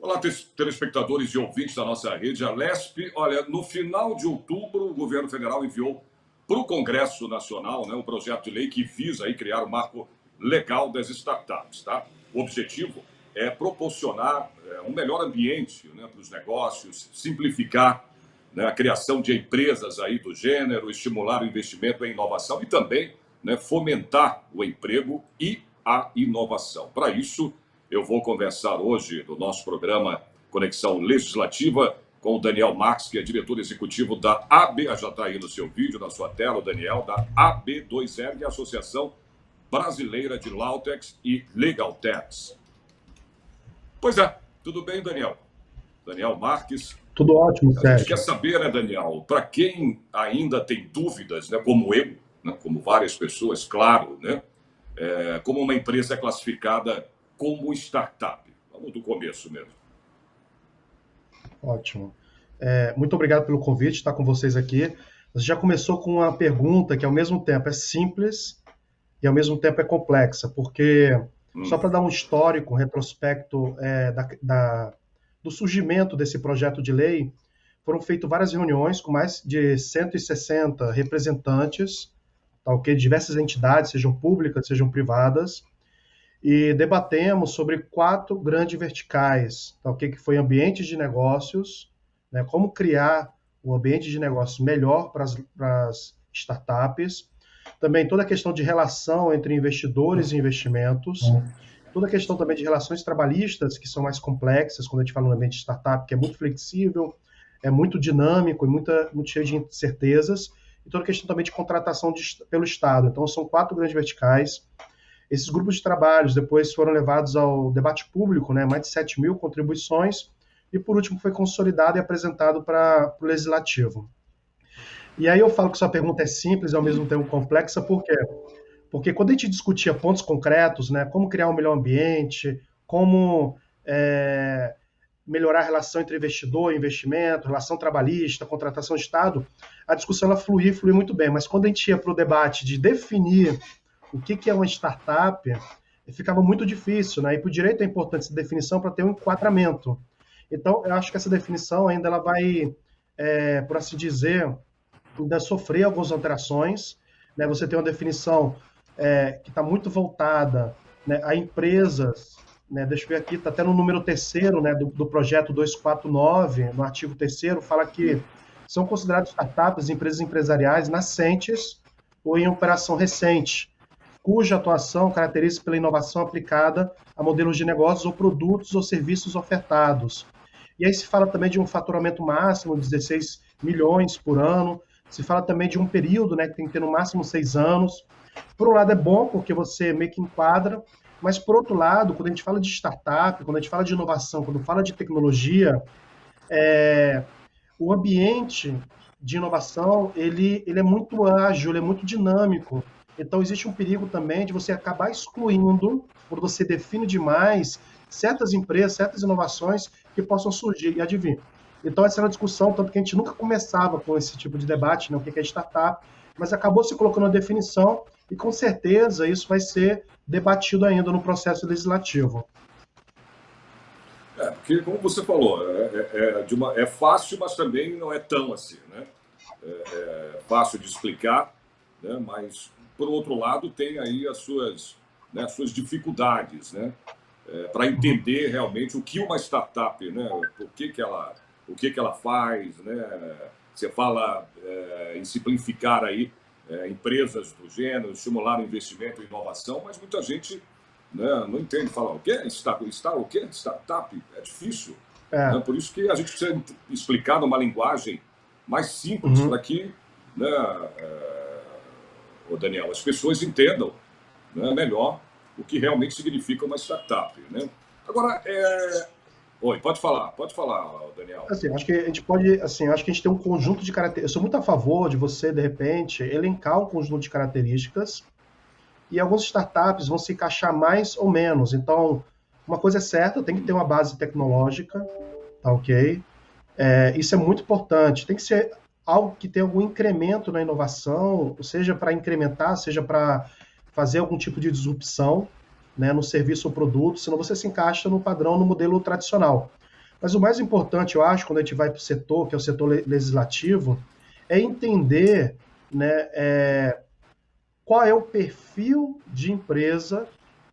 Olá, telespectadores e ouvintes da nossa rede Alesp. Olha, no final de outubro, o governo federal enviou para o Congresso Nacional, né, um projeto de lei que visa aí criar o marco legal das startups. Tá? O objetivo é proporcionar um melhor ambiente, né, para os negócios, simplificar, né, a criação de empresas aí do gênero, estimular o investimento em inovação e também, né, fomentar o emprego e a inovação. Para isso, eu vou conversar hoje no nosso programa Conexão Legislativa com o Daniel Marques, que é diretor executivo da AB, já está aí no seu vídeo, na sua tela, o Daniel, da AB2R, que é a Associação Brasileira de Lautex e Legaltex. Pois é, tudo bem, Daniel? Daniel Marques. Tudo ótimo, A gente Sérgio. quer saber, né, Daniel, para quem ainda tem dúvidas, né, como eu, né, como várias pessoas, claro, né, como uma empresa é classificada como startup. Vamos do começo mesmo. Ótimo. Muito obrigado pelo convite, estar com vocês aqui. Você já começou com uma pergunta que, ao mesmo tempo, é simples e, ao mesmo tempo, é complexa, porque, só para dar um histórico, um retrospecto do surgimento desse projeto de lei, foram feitas várias reuniões com mais de 160 representantes, tá, okay, de diversas entidades, sejam públicas, sejam privadas, e debatemos sobre 4 grandes verticais, tá, okay, que foi ambientes de negócios, né, como criar um ambiente de negócios melhor para as startups, também toda a questão de relação entre investidores e investimentos, toda a questão também de relações trabalhistas, que são mais complexas, quando a gente fala no ambiente de startup, que é muito flexível, é muito dinâmico e muito cheio de incertezas, e toda a questão também de contratação pelo Estado. Então, são 4 grandes verticais. Esses grupos de trabalhos depois foram levados ao debate público, né, mais de 7.000 contribuições, e por último foi consolidado e apresentado para o Legislativo. E aí eu falo que sua pergunta é simples e ao mesmo tempo complexa, por quê? Porque quando a gente discutia pontos concretos, né, como criar um melhor ambiente, como melhorar a relação entre investidor e investimento, relação trabalhista, contratação de Estado, a discussão ela flui muito bem, mas quando a gente ia para o debate de definir o que é uma startup, ficava muito difícil, né? E para o direito é importante essa definição para ter um enquadramento. Então, eu acho que essa definição ainda ela vai, por assim dizer, ainda sofrer algumas alterações, né? Você tem uma definição que está muito voltada, né, a empresas, né? Deixa eu ver aqui, está até no número 3º, né, do projeto 249, no artigo 3º, fala que são consideradas startups empresas empresariais nascentes ou em operação recente, cuja atuação caracteriza pela inovação aplicada a modelos de negócios ou produtos ou serviços ofertados. E aí se fala também de um faturamento máximo de 16 milhões por ano, se fala também de um período, né, que tem que ter no máximo 6 anos. Por um lado é bom, porque você meio que enquadra, mas por outro lado, quando a gente fala de startup, quando a gente fala de inovação, quando fala de tecnologia, o ambiente de inovação, ele é muito ágil, ele é muito dinâmico. Então, existe um perigo também de você acabar excluindo, quando você define demais, certas empresas, certas inovações que possam surgir. E adivinha? Então, essa era uma discussão, tanto que a gente nunca começava com esse tipo de debate, né, o que é startup, mas acabou se colocando uma definição e, com certeza, isso vai ser debatido ainda no processo legislativo. Porque, como você falou, é fácil, mas também não é tão assim, né? É fácil de explicar, né? Mas, por outro lado, tem aí as suas dificuldades, né? Para entender realmente o que uma startup, né? O que ela faz, né? Você fala em simplificar aí empresas do gênero, estimular o investimento e inovação, mas muita gente, né, não entende, fala o quê? O quê? Startup? É difícil. Né? Por isso que a gente precisa explicar numa linguagem mais simples para que, né, Daniel, as pessoas entendam, né, melhor o que realmente significa uma startup. Né? Agora, Oi, pode falar, Daniel. Assim, acho que a gente pode, assim, acho que a gente tem um conjunto de características. Eu sou muito a favor de você, de repente, elencar um conjunto de características e algumas startups vão se encaixar mais ou menos. Então, uma coisa é certa, tem que ter uma base tecnológica, tá ok? Isso é muito importante. Tem que ser algo que tenha algum incremento na inovação, seja para incrementar, seja para fazer algum tipo de disrupção, né, no serviço ou produto, senão você se encaixa no padrão, no modelo tradicional. Mas o mais importante, eu acho, quando a gente vai para o setor, que é o setor legislativo, é entender, né, qual é o perfil de empresa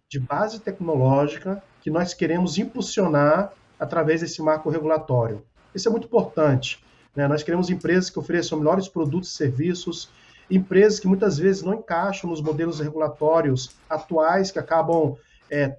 de base tecnológica que nós queremos impulsionar através desse marco regulatório. Isso é muito importante, né? Nós queremos empresas que ofereçam melhores produtos e serviços, empresas que muitas vezes não encaixam nos modelos regulatórios atuais, que acabam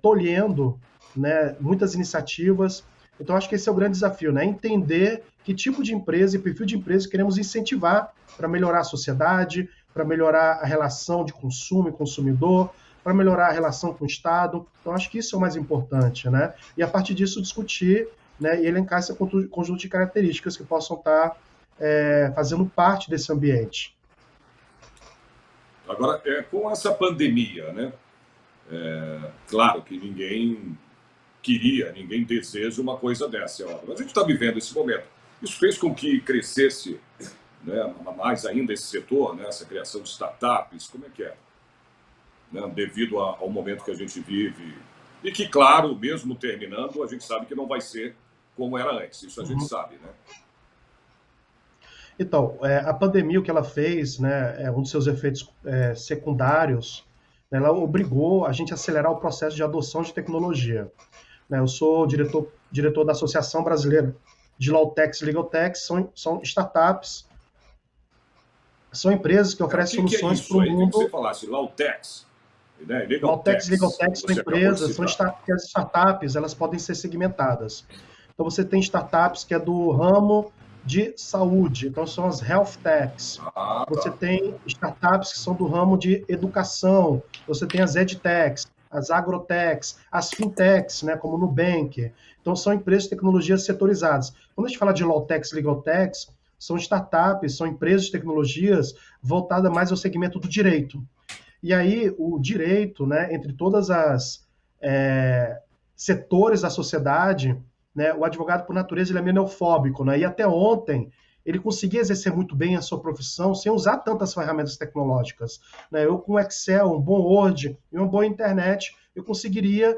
tolhendo, né, muitas iniciativas. Então, acho que esse é o grande desafio, né? Entender que tipo de empresa e perfil de empresa queremos incentivar para melhorar a sociedade, para melhorar a relação de consumo e consumidor, para melhorar a relação com o Estado. Então, acho que isso é o mais importante, né? E a partir disso discutir, né, e elencar esse conjunto de características que possam estar fazendo parte desse ambiente. Agora, com essa pandemia, né? Claro que ninguém deseja uma coisa dessa, é óbvio. Mas a gente está vivendo esse momento. Isso fez com que crescesse, né, mais ainda esse setor, né, essa criação de startups, como é que é? Né, devido ao momento que a gente vive. E que, claro, mesmo terminando, a gente sabe que não vai ser como era antes. Isso a gente sabe, né? Então, a pandemia, o que ela fez, né, um dos seus efeitos secundários, né, ela obrigou a gente a acelerar o processo de adoção de tecnologia. Né, eu sou diretor da Associação Brasileira de Lawtechs e Legaltechs, são startups, são empresas que oferecem soluções para o mundo. Tem que você falasse, Lawtechs, né? Legaltechs e Legaltechs são empresas, são as startups, elas podem ser segmentadas. Então você tem startups que é do ramo de saúde, então são as health techs. Você tem startups que são do ramo de educação, você tem as edtechs, as agrotechs, as fintechs, né, como o Nubank. Então são empresas de tecnologias setorizadas. Quando a gente fala de lawtechs, legaltechs, são startups, são empresas de tecnologias voltadas mais ao segmento do direito. E aí o direito, né, entre todas as setores da sociedade, né, o advogado por natureza ele é meio neofóbico, né, e até ontem ele conseguia exercer muito bem a sua profissão sem usar tantas ferramentas tecnológicas. Né? Eu com Excel, um bom Word e uma boa internet, eu conseguiria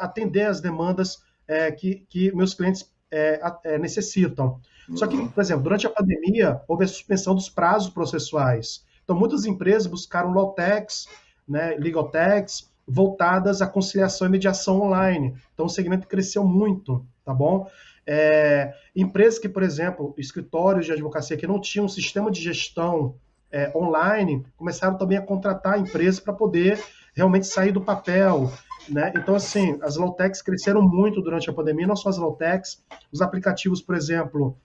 atender as demandas que meus clientes necessitam. Só que, por exemplo, durante a pandemia, houve a suspensão dos prazos processuais. Então, muitas empresas buscaram lawtechs, né, legaltechs, voltadas à conciliação e mediação online. Então, o segmento cresceu muito, tá bom? Empresas que, por exemplo, escritórios de advocacia que não tinham um sistema de gestão online, começaram também a contratar empresas para poder realmente sair do papel. Né? Então, assim, as lawtechs cresceram muito durante a pandemia, não só as lawtechs, os aplicativos, por exemplo,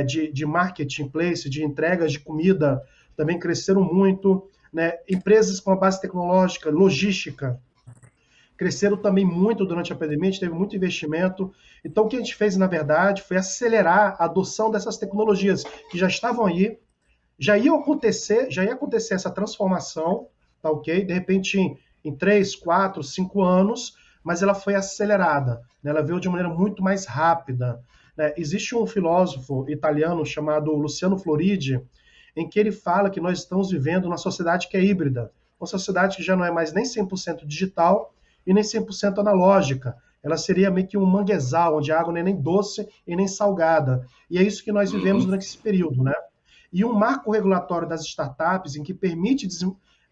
de marketplace, de entregas de comida, também cresceram muito. Né? Empresas com a base tecnológica, logística, cresceram também muito durante a pandemia, a gente teve muito investimento. Então, o que a gente fez, na verdade, foi acelerar a adoção dessas tecnologias que já estavam aí, já ia acontecer essa transformação, tá ok? De repente, em 3, 4, 5 anos, mas ela foi acelerada, né? Ela veio de uma maneira muito mais rápida. Né? Existe um filósofo italiano chamado Luciano Floridi, em que ele fala que nós estamos vivendo uma sociedade que é híbrida, uma sociedade que já não é mais nem 100% digital e nem 100% analógica. Ela seria meio que um manguezal, onde a água não é nem doce e nem salgada. E é isso que nós vivemos durante esse período, né? E um marco regulatório das startups em que permite,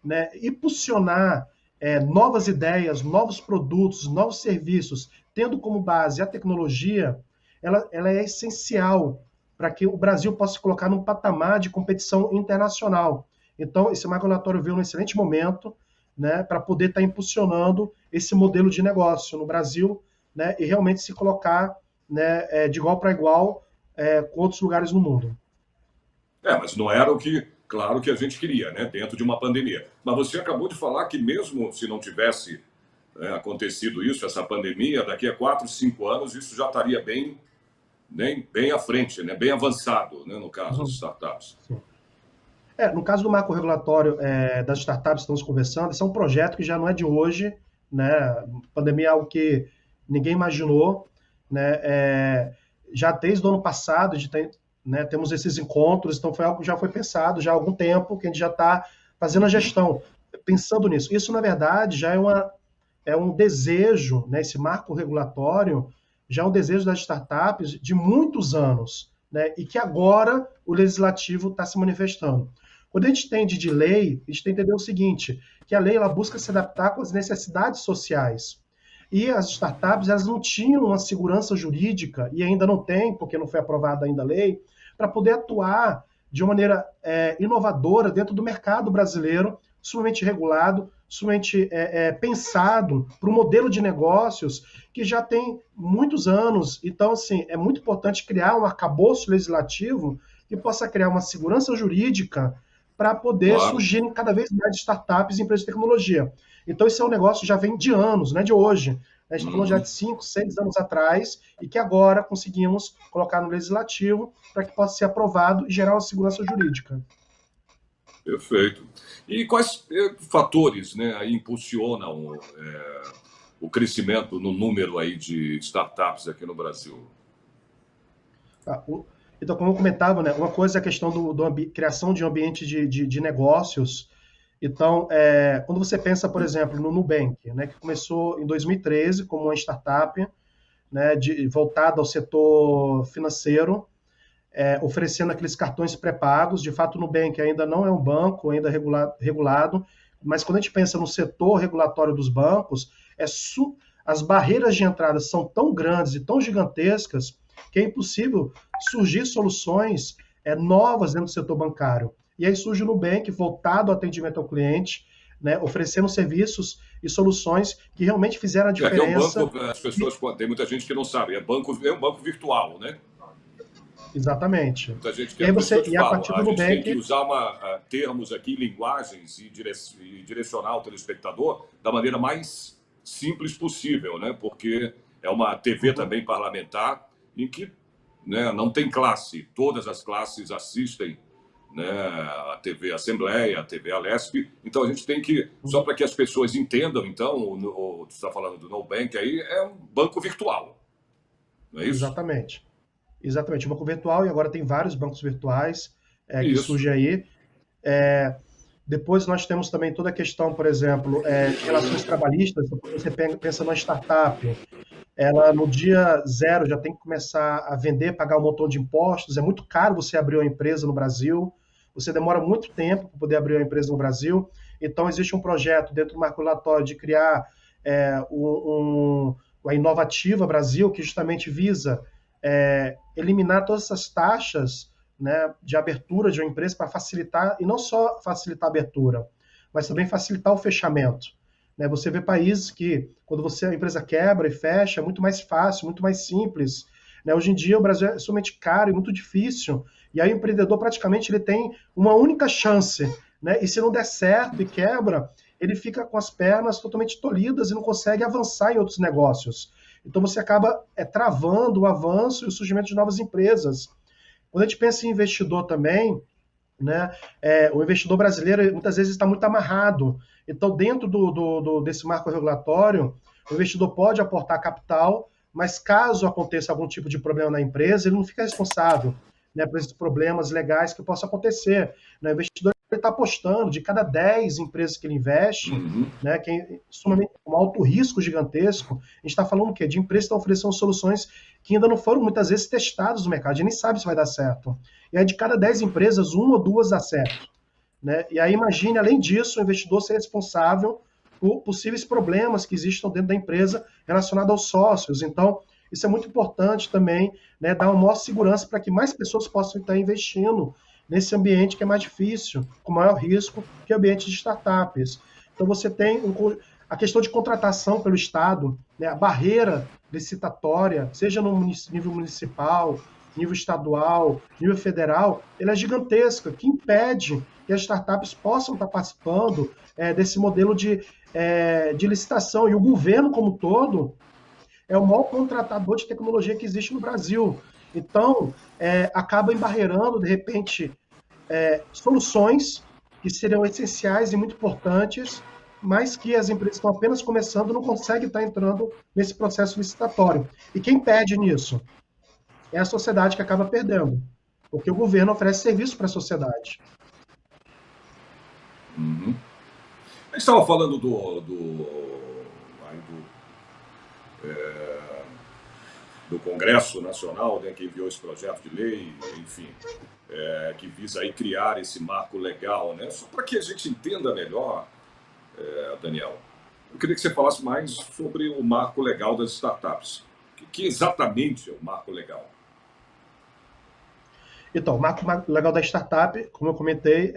né, impulsionar novas ideias, novos produtos, novos serviços, tendo como base a tecnologia, ela é essencial para que o Brasil possa se colocar num patamar de competição internacional. Então, esse marco regulatório veio num excelente momento, né, para poder estar impulsionando esse modelo de negócio no Brasil, né, e realmente se colocar, né, de igual para igual com outros lugares no mundo. Mas não era claro, que a gente queria, né, dentro de uma pandemia. Mas você acabou de falar que mesmo se não tivesse acontecido isso, essa pandemia, daqui a 4, 5 anos, isso já estaria bem à frente, né, bem avançado, né, no caso das startups. Sim. No caso do marco regulatório das startups que estamos conversando, esse é um projeto que já não é de hoje, né? A pandemia é algo que ninguém imaginou, né? Já desde o ano passado, né, temos esses encontros, então foi algo que já foi pensado já há algum tempo, que a gente já está fazendo a gestão, pensando nisso. Isso, na verdade, já é um desejo, né? Esse marco regulatório já é um desejo das startups de muitos anos, né? E que agora o legislativo está se manifestando. Quando a gente entende de lei, a gente tem que entender o seguinte, que a lei ela busca se adaptar com as necessidades sociais. E as startups elas não tinham uma segurança jurídica, e ainda não tem, porque não foi aprovada ainda a lei, para poder atuar de uma maneira inovadora dentro do mercado brasileiro, sumamente regulado, sumamente pensado para um modelo de negócios que já tem muitos anos. Então, assim, é muito importante criar um arcabouço legislativo que possa criar uma segurança jurídica para poder Claro. surgirem cada vez mais startups e empresas de tecnologia. Então, esse é um negócio que já vem de anos, não é de hoje. A gente está falando já de 5, 6 anos atrás, e que agora conseguimos colocar no legislativo para que possa ser aprovado e gerar uma segurança jurídica. Perfeito. E quais fatores, né, aí impulsionam o crescimento no número aí de startups aqui no Brasil? Tá? Então, como eu comentava, né, uma coisa é a questão criação de um ambiente de negócios. Então, quando você pensa, por exemplo, no Nubank, né, que começou em 2013 como uma startup, né, voltada ao setor financeiro, oferecendo aqueles cartões pré-pagos. De fato, o Nubank ainda não é um banco, ainda é regulado, mas quando a gente pensa no setor regulatório dos bancos, as barreiras de entrada são tão grandes e tão gigantescas que é impossível surgir soluções novas dentro do setor bancário. E aí surge o Nubank voltado ao atendimento ao cliente, né, oferecendo serviços e soluções que realmente fizeram a Que é um diferença. banco, as pessoas, tem muita gente que não sabe, é um banco virtual, né? Exatamente. Muita gente E quer, aí por isso que eu te e a falo, partir a do gente tem que Nubank, usar termos aqui, linguagens e direcionar o telespectador da maneira mais simples possível, né? Porque é uma TV também parlamentar em que, né, não tem classe, todas as classes assistem, né, a TV Assembleia, a TV Alesp, então a gente tem que, só para que as pessoas entendam, então, você está falando do Nubank aí, é um banco virtual, não é isso? exatamente. Exatamente, o banco virtual, e agora tem vários bancos virtuais que Isso. surgem aí. Depois nós temos também toda a questão, por exemplo, de relações trabalhistas. Você pensa numa startup, ela no dia zero já tem que começar a vender, pagar um montão de impostos. É muito caro você abrir uma empresa no Brasil. Você demora muito tempo para poder abrir uma empresa no Brasil. Então, existe um projeto dentro do marco regulatório de criar a Inovativa Brasil, que justamente visa eliminar todas essas taxas, né, de abertura de uma empresa para facilitar, e não só facilitar a abertura, mas também facilitar o fechamento. Né? Você vê países que, quando a empresa quebra e fecha, é muito mais fácil, muito mais simples. Né? Hoje em dia, o Brasil é somente caro e muito difícil. E aí o empreendedor, praticamente, ele tem uma única chance. Né? E se não der certo e quebra, ele fica com as pernas totalmente tolhidas e não consegue avançar em outros negócios. Então, você acaba travando o avanço e o surgimento de novas empresas. Quando a gente pensa em investidor também, né, o investidor brasileiro muitas vezes está muito amarrado. Então, dentro desse marco regulatório, o investidor pode aportar capital, mas caso aconteça algum tipo de problema na empresa, ele não fica responsável, né, por esses problemas legais que possam acontecer. Né? O investidor está apostando de cada 10 empresas que ele investe, né, que é sumamente um alto risco gigantesco. A gente está falando o quê? De empresas que estão oferecendo soluções que ainda não foram muitas vezes testadas no mercado, a gente nem sabe se vai dar certo. E aí, de cada 10 empresas, uma ou duas dá certo. Né? E aí, imagine, além disso, o investidor ser responsável por possíveis problemas que existam dentro da empresa relacionados aos sócios. Então, isso é muito importante também, né, dar uma maior segurança para que mais pessoas possam estar investindo nesse ambiente que é mais difícil, com maior risco, que é o ambiente de startups. Então, você tem a questão de contratação pelo Estado, né, a barreira licitatória, seja no nível municipal, nível estadual, nível federal, ela é gigantesca, que impede que as startups possam estar participando desse modelo de licitação. E o governo, como um todo, é o maior contratador de tecnologia que existe no Brasil. Então, acaba embarreirando, de repente, soluções que seriam essenciais e muito importantes, mas que as empresas estão apenas começando não conseguem estar entrando nesse processo licitatório. E quem perde nisso? É a sociedade que acaba perdendo, porque o governo oferece serviço para a sociedade. A gente estava falando do Congresso Nacional, né, que enviou esse projeto de lei, enfim, que visa aí criar esse marco legal, né? Só para que a gente entenda melhor, Daniel, eu queria que você falasse mais sobre o marco legal das startups. O que exatamente é o marco legal? Então, o marco legal da startup, como eu comentei,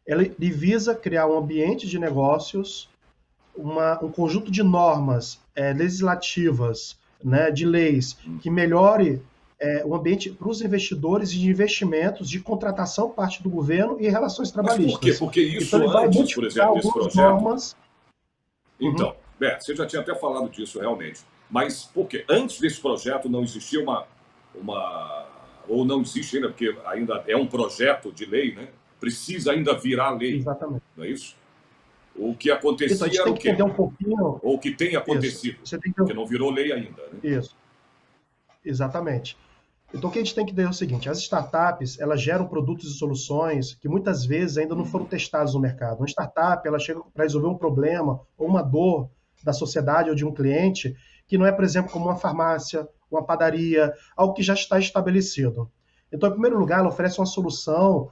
ele visa criar um ambiente de negócios, um conjunto de normas legislativas, né, de leis, que melhore o ambiente para os investidores de investimentos, de contratação por parte do governo e relações Mas por quê? trabalhistas. Porque Então, isso ele vai antes, por modificar exemplo, desse algumas projeto. normas. Então, você já tinha até falado disso realmente. Mas por quê? Antes desse projeto não existia ou não existe ainda, porque ainda é um projeto de lei, né? Precisa ainda virar lei, Exatamente. não é isso? O que Então, a acontecia gente era tem o que entender quê? um pouquinho Ou o que tem isso. acontecido, Você tem que... porque não virou lei ainda, né? Isso, exatamente. Então, o que a gente tem que entender é o seguinte: as startups, elas geram produtos e soluções que muitas vezes ainda não foram testados no mercado. Uma startup, ela chega para resolver um problema ou uma dor da sociedade ou de um cliente que não é, por exemplo, como uma farmácia, uma padaria, algo que já está estabelecido. Então, em primeiro lugar, ela oferece uma solução,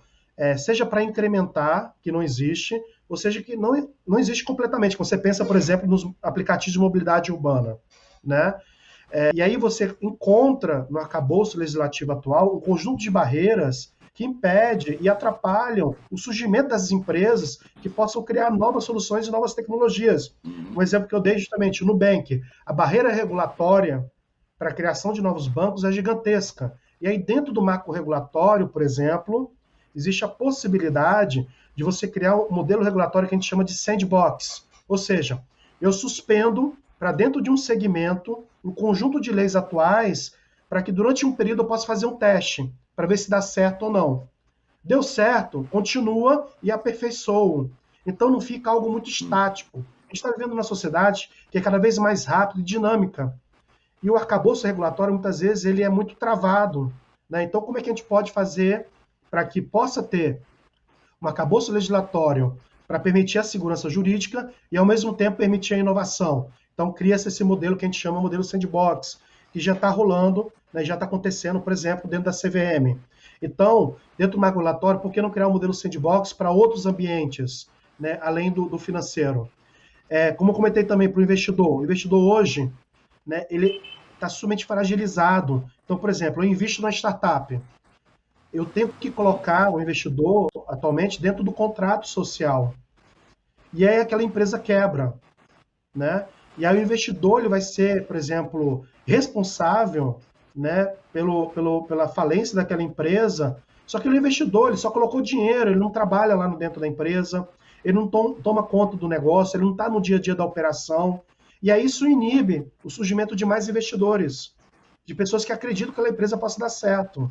seja para incrementar, que não existe, ou seja, que não existe completamente. Você pensa, por exemplo, nos aplicativos de mobilidade urbana, né? E aí você encontra no arcabouço legislativo atual um conjunto de barreiras que impede e atrapalham o surgimento das empresas que possam criar novas soluções e novas tecnologias. Um exemplo que eu dei justamente, o Nubank. A barreira regulatória para a criação de novos bancos é gigantesca. E aí dentro do marco regulatório, por exemplo, existe a possibilidade de você criar um modelo regulatório que a gente chama de sandbox. Ou seja, eu suspendo para dentro de um segmento um conjunto de leis atuais para que durante um período eu possa fazer um teste para ver se dá certo ou não. Deu certo, continua e aperfeiçoa. Então não fica algo muito estático. A gente está vivendo uma sociedade que é cada vez mais rápida e dinâmica. E o arcabouço regulatório, muitas vezes, ele é muito travado. Né? Então, como é que a gente pode fazer para que possa ter um arcabouço legislatório para permitir a segurança jurídica e, ao mesmo tempo, permitir a inovação? Então, cria-se esse modelo que a gente chama de modelo sandbox, que já está rolando, né, já está acontecendo, por exemplo, dentro da CVM. Então, dentro do marco regulatório, por que não criar um modelo sandbox para outros ambientes, né, além do financeiro? Como eu comentei também para o investidor hoje, né, ele está sumamente fragilizado. Então, por exemplo, eu invisto na startup, eu tenho que colocar o investidor atualmente dentro do contrato social. E aí aquela empresa quebra, né? E aí o investidor ele vai ser, por exemplo, responsável, né, pela falência daquela empresa. Só que o investidor ele só colocou dinheiro, ele não trabalha lá dentro da empresa, ele não toma conta do negócio, ele não está no dia a dia da operação. E aí isso inibe o surgimento de mais investidores, de pessoas que acreditam que aquela empresa possa dar certo.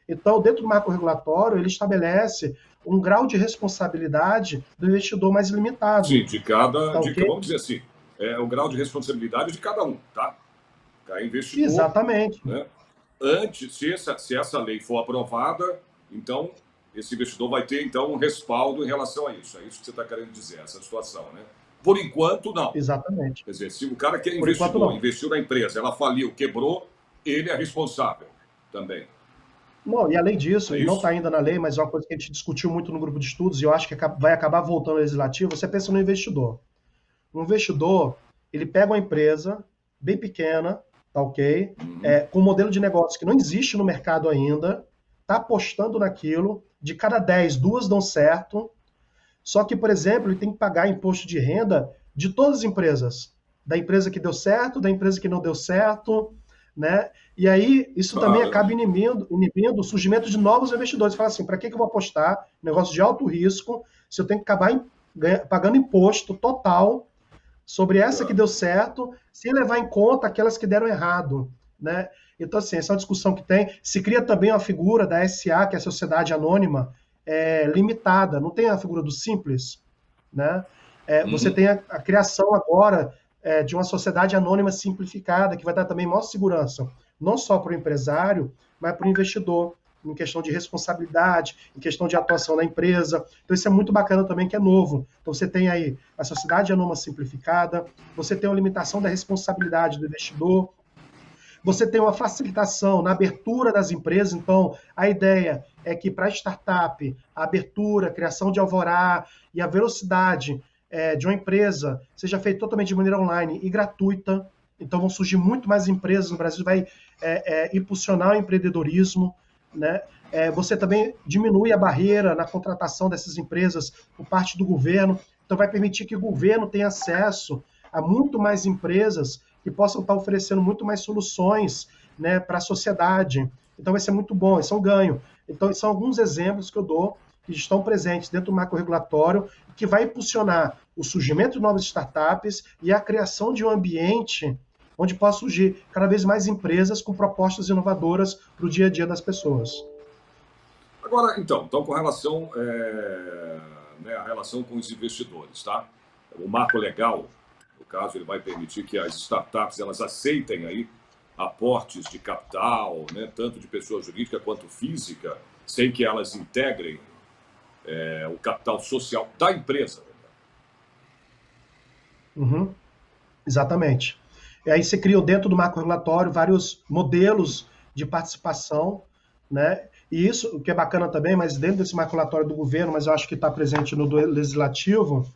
Então, dentro do marco regulatório, ele estabelece um grau de responsabilidade do investidor mais limitado. Sim, Tá okay? Vamos dizer assim, o grau de responsabilidade de cada um, tá? Cada investidor. Exatamente. Né? Antes, se essa lei for aprovada, então esse investidor vai ter então um respaldo em relação a isso. É isso que você está querendo dizer, essa situação, né? Por enquanto, não. Exatamente. Quer dizer, se o cara que é investidor, investiu na empresa, ela faliu, quebrou, ele é responsável também. Não, e além disso, não está ainda na lei, mas é uma coisa que a gente discutiu muito no grupo de estudos e eu acho que vai acabar voltando ao legislativo. Você pensa no investidor. Um investidor, ele pega uma empresa bem pequena, tá ok? Com um modelo de negócio que não existe no mercado ainda, tá apostando naquilo, de cada 10, 2 dão certo. Só que, por exemplo, ele tem que pagar imposto de renda de todas as empresas. Da empresa que deu certo, da empresa que não deu certo, né? E aí, isso também acaba inibindo o surgimento de novos investidores. Fala assim, para que eu vou apostar negócio de alto risco se eu tenho que acabar pagando imposto total sobre essa que deu certo, sem levar em conta aquelas que deram errado, né? Então, assim, essa é uma discussão que tem. Se cria também uma figura da SA, que é a Sociedade Anônima, limitada. Não tem a figura do simples, né? Você tem a criação agora de uma sociedade anônima simplificada, que vai dar também maior segurança, não só para o empresário, mas para o investidor, em questão de responsabilidade, em questão de atuação na empresa. Então isso é muito bacana também, que é novo. Então você tem aí a sociedade anônima simplificada, você tem a limitação da responsabilidade do investidor, Você tem uma facilitação na abertura das empresas, então a ideia é que para a startup, a abertura, a criação de alvará e a velocidade de uma empresa seja feita totalmente de maneira online e gratuita. Então vão surgir muito mais empresas no Brasil, vai impulsionar o empreendedorismo, né? Você também diminui a barreira na contratação dessas empresas por parte do governo, então vai permitir que o governo tenha acesso a muito mais empresas que possam estar oferecendo muito mais soluções, né, para a sociedade. Então vai ser muito bom, isso é um ganho. Então são alguns exemplos que eu dou que estão presentes dentro do marco regulatório que vai impulsionar o surgimento de novas startups e a criação de um ambiente onde possa surgir cada vez mais empresas com propostas inovadoras para o dia a dia das pessoas. Agora, então com relação, né, a relação com os investidores, tá? O marco legal, no caso, ele vai permitir que as startups elas aceitem aí aportes de capital, né, tanto de pessoa jurídica quanto física, sem que elas integrem o capital social da empresa. Uhum, exatamente. E aí você criou dentro do marco regulatório vários modelos de participação, né? E isso, o que é bacana também, mas dentro desse marco regulatório do governo, mas eu acho que está presente no do legislativo,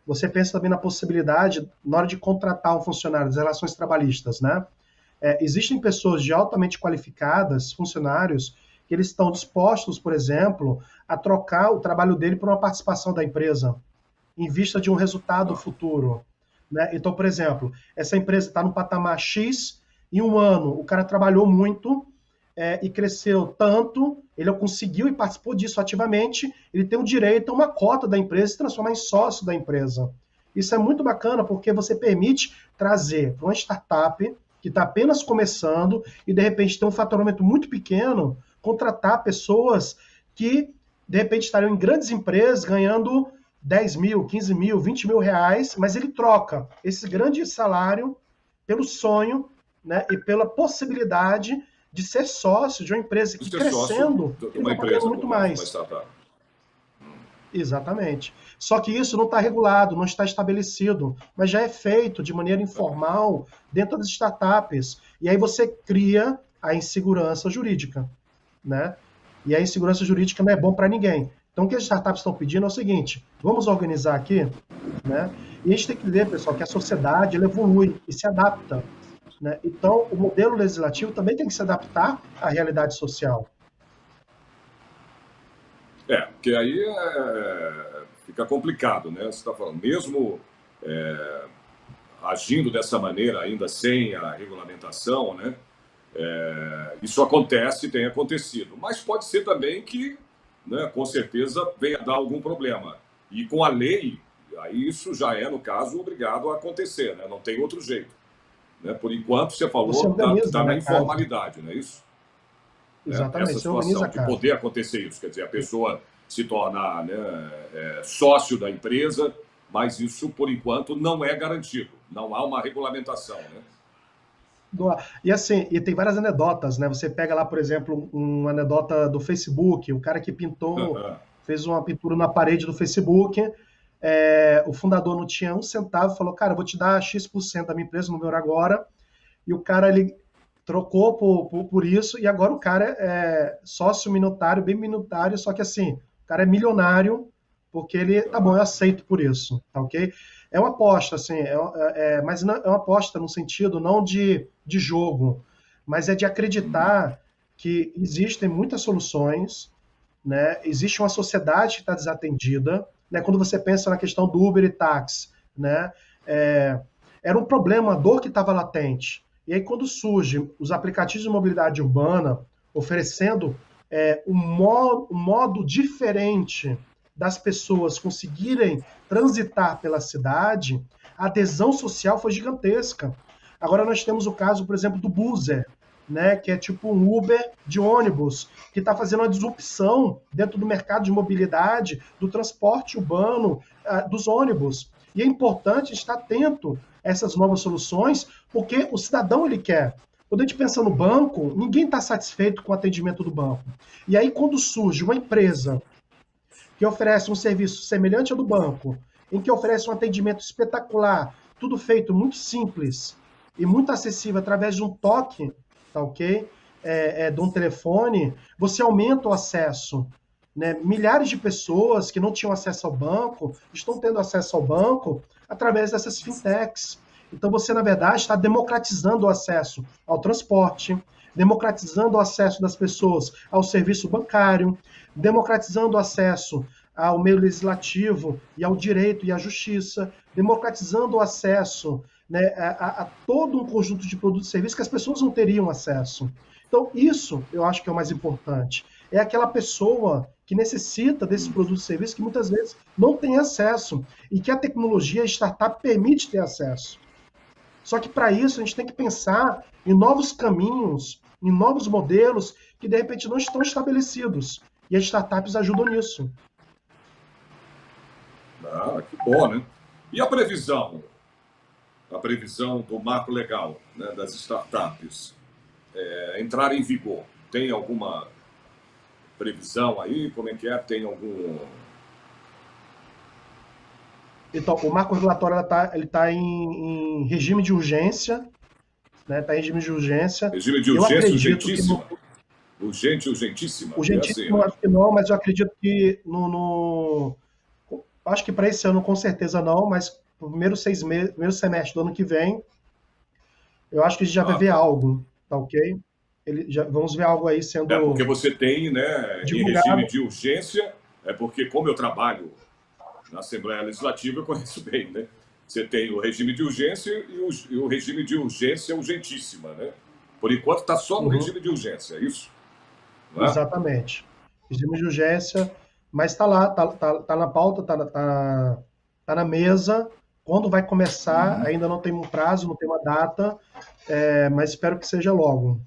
você pensa também na possibilidade, na hora de contratar um funcionário das relações trabalhistas, né? Existem pessoas de altamente qualificadas, funcionários, que eles estão dispostos, por exemplo, a trocar o trabalho dele por uma participação da empresa, em vista de um resultado futuro, né? Então, por exemplo, essa empresa está no patamar X, em um ano o cara trabalhou muito e cresceu tanto, ele conseguiu e participou disso ativamente, ele tem o direito a uma cota da empresa e se transformar em sócio da empresa. Isso é muito bacana porque você permite trazer para uma startup que está apenas começando e de repente tem um faturamento muito pequeno, contratar pessoas que de repente estariam em grandes empresas ganhando 10 mil, 15 mil, 20 mil reais, mas ele troca esse grande salário pelo sonho, né, e pela possibilidade de ser sócio de uma empresa que crescendo, de uma empresa muito mais. Uma startup. Exatamente. Só que isso não está regulado, não está estabelecido, mas já é feito de maneira informal dentro das startups. E aí você cria a insegurança jurídica, né? E a insegurança jurídica não é bom para ninguém. Então, o que as startups estão pedindo é o seguinte: vamos organizar aqui, né? E a gente tem que ver, pessoal, que a sociedade ela evolui e se adapta, né? Então, o modelo legislativo também tem que se adaptar à realidade social. Porque aí fica complicado, né? Você está falando, mesmo agindo dessa maneira, ainda sem a regulamentação, né? Isso acontece, tem acontecido. Mas pode ser também que, né, com certeza, venha a dar algum problema. E com a lei, aí isso já é, no caso, obrigado a acontecer, né? Não tem outro jeito. Né? Por enquanto, você falou, está na informalidade, não é isso? Exatamente. Essa situação de poder acontecer isso, quer dizer, a pessoa se tornar, né, sócio da empresa, mas isso, por enquanto, não é garantido. Não há uma regulamentação, né? E assim, e tem várias anedotas, né? Você pega lá, por exemplo, uma anedota do Facebook, o cara que pintou, fez uma pintura na parede do Facebook, o fundador não tinha um centavo, falou, cara, eu vou te dar X% da minha empresa, no meu agora, e o cara, ele trocou por isso, e agora o cara é sócio minoritário, bem minoritário, só que assim, o cara é milionário, porque ele, tá bom, eu aceito por isso, tá ok? É uma aposta, assim, mas não, é uma aposta no sentido não de jogo, mas é de acreditar que existem muitas soluções, né? Existe uma sociedade que está desatendida, né? Quando você pensa na questão do Uber e táxi, né? Era um problema, uma dor que estava latente. E aí, quando surgem os aplicativos de mobilidade urbana oferecendo um modo diferente das pessoas conseguirem transitar pela cidade, a adesão social foi gigantesca. Agora nós temos o caso, por exemplo, do Buzer, né, que é tipo um Uber de ônibus, que está fazendo uma disrupção dentro do mercado de mobilidade, do transporte urbano, dos ônibus. E é importante estar atento a essas novas soluções, porque o cidadão ele quer. Quando a gente pensa no banco, ninguém está satisfeito com o atendimento do banco. E aí, quando surge uma empresa que oferece um serviço semelhante ao do banco, em que oferece um atendimento espetacular, tudo feito muito simples e muito acessível através de um toque, tá ok? De um telefone, você aumenta o acesso, né? Milhares de pessoas que não tinham acesso ao banco estão tendo acesso ao banco através dessas fintechs. Então você, na verdade, está democratizando o acesso ao transporte, democratizando o acesso das pessoas ao serviço bancário, democratizando o acesso ao meio legislativo e ao direito e à justiça, democratizando o acesso, né, a todo um conjunto de produtos e serviços que as pessoas não teriam acesso. Então, isso eu acho que é o mais importante. É aquela pessoa que necessita desses produtos e serviços que muitas vezes não tem acesso e que a tecnologia, a startup, permite ter acesso. Só que para isso a gente tem que pensar em novos caminhos, em novos modelos que de repente não estão estabelecidos. E as startups ajudam nisso. Ah, que bom, né? E a previsão? A previsão do marco legal, né, das startups entrar em vigor. Tem alguma previsão aí? Como é que é? Tem algum... Então, o marco regulatório ele tá em regime de urgência, né? Está em regime de urgência. Regime de Eu urgência acredito urgentíssima? que Urgente, urgentíssima? urgentíssimo, Né? acho que não, mas eu acredito que acho que para esse ano com certeza não, mas no primeiro primeiro semestre do ano que vem, eu acho que a gente já vai ver Tá. algo, tá ok? Vamos ver algo aí Porque sendo você tem, né, em regime divulgado. de urgência, porque como eu trabalho na Assembleia Legislativa, eu conheço bem, né? Você tem o regime de urgência e o regime de urgência urgentíssima, né? Por enquanto está só no Uhum, regime de urgência, é isso? Não é? exatamente. Regime de urgência, mas está lá, tá na pauta, tá na mesa. Quando vai começar, ainda não tem um prazo, não tem uma data, mas espero que seja logo.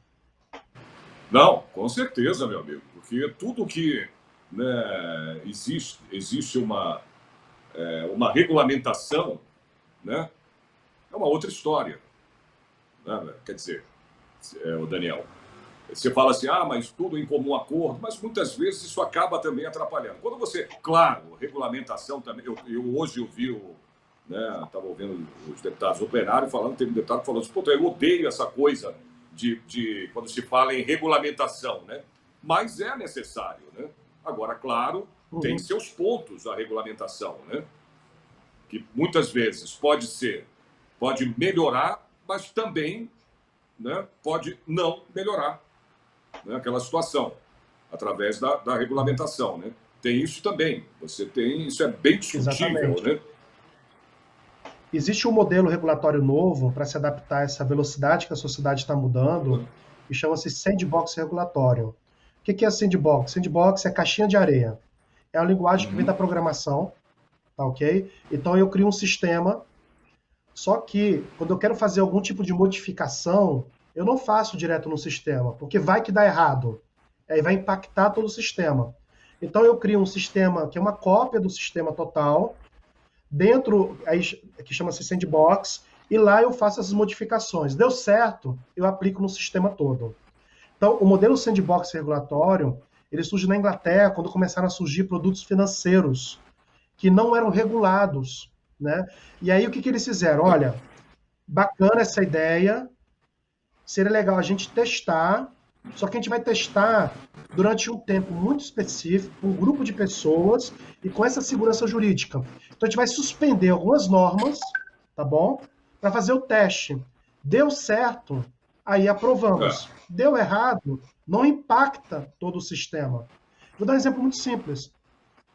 Não, com certeza, meu amigo, porque tudo que, né, existe uma regulamentação, né, é uma outra história, né? Quer dizer, o Daniel, você fala assim, mas tudo em comum acordo, mas muitas vezes isso acaba também atrapalhando. Quando você, claro, regulamentação também, hoje eu vi né, estava ouvindo os deputados do plenário falando, teve um deputado que falou assim, eu odeio essa coisa de quando se fala em regulamentação, né? Mas é necessário, né? Agora, claro, tem Uhum, seus pontos a regulamentação, né? Que muitas vezes pode melhorar, mas também, né, pode não melhorar, né, aquela situação através da regulamentação, né? Tem isso também. Isso é bem discutível, exatamente. né? Existe um modelo regulatório novo para se adaptar a essa velocidade que a sociedade está mudando, e chama-se sandbox regulatório. O que é sandbox? Sandbox é caixinha de areia. É uma linguagem que vem da Uhum. programação, tá ok? Então eu crio um sistema, só que quando eu quero fazer algum tipo de modificação, eu não faço direto no sistema, porque vai que dá errado. Aí vai impactar todo o sistema. Então eu crio um sistema que é uma cópia do sistema total, dentro, aí, que chama-se sandbox, e lá eu faço essas modificações. Deu certo, eu aplico no sistema todo. Então, o modelo sandbox regulatório, ele surge na Inglaterra quando começaram a surgir produtos financeiros que não eram regulados, né? E aí o que eles fizeram? Olha, bacana essa ideia, seria legal a gente testar, só que a gente vai testar durante um tempo muito específico, com um grupo de pessoas e com essa segurança jurídica. Então a gente vai suspender algumas normas, tá bom? Para fazer o teste. Deu certo, aí É, aprovamos. Deu errado, não impacta todo o sistema. Vou dar um exemplo muito simples.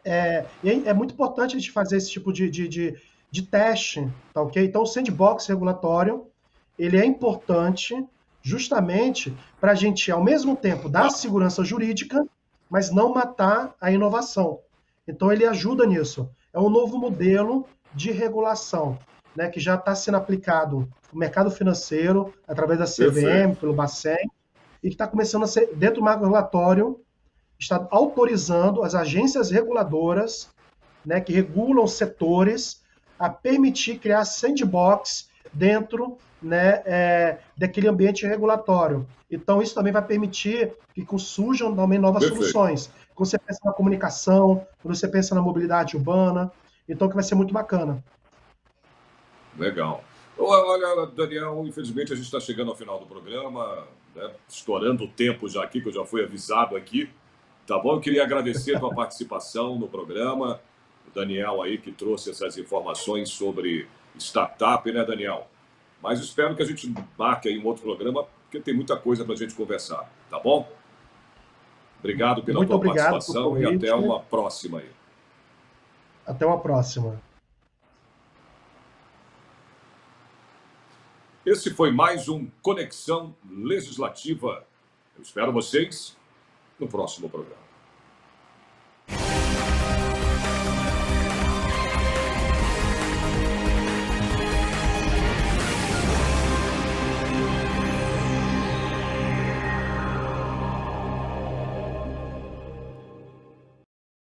E é muito importante a gente fazer esse tipo de teste, tá ok? Então, o sandbox regulatório, ele é importante justamente para a gente, ao mesmo tempo, dar tá. segurança jurídica, mas não matar a inovação. Então, ele ajuda nisso. É um novo modelo de regulação, né, que já está sendo aplicado no mercado financeiro, através da CVM, Perfeito. pelo Bacen, e que está começando a ser, dentro do marco regulatório, está autorizando as agências reguladoras, né, que regulam setores, a permitir criar sandbox dentro, né, daquele ambiente regulatório. Então, isso também vai permitir que surjam também novas Perfeito. soluções. Quando você pensa na comunicação, quando você pensa na mobilidade urbana, então que vai ser muito bacana. Legal. Olha, Daniel, infelizmente a gente está chegando ao final do programa, né? Estourando o tempo já aqui, que eu já fui avisado aqui. Tá bom? Eu queria agradecer a tua participação no programa. O Daniel aí que trouxe essas informações sobre startup, né, Daniel? Mas espero que a gente marque aí um outro programa, porque tem muita coisa para a gente conversar. Tá bom? Obrigado pela Muito tua obrigado pelo participação e até convite. uma próxima aí. Até uma próxima. Esse foi mais um Conexão Legislativa. Eu espero vocês no próximo programa.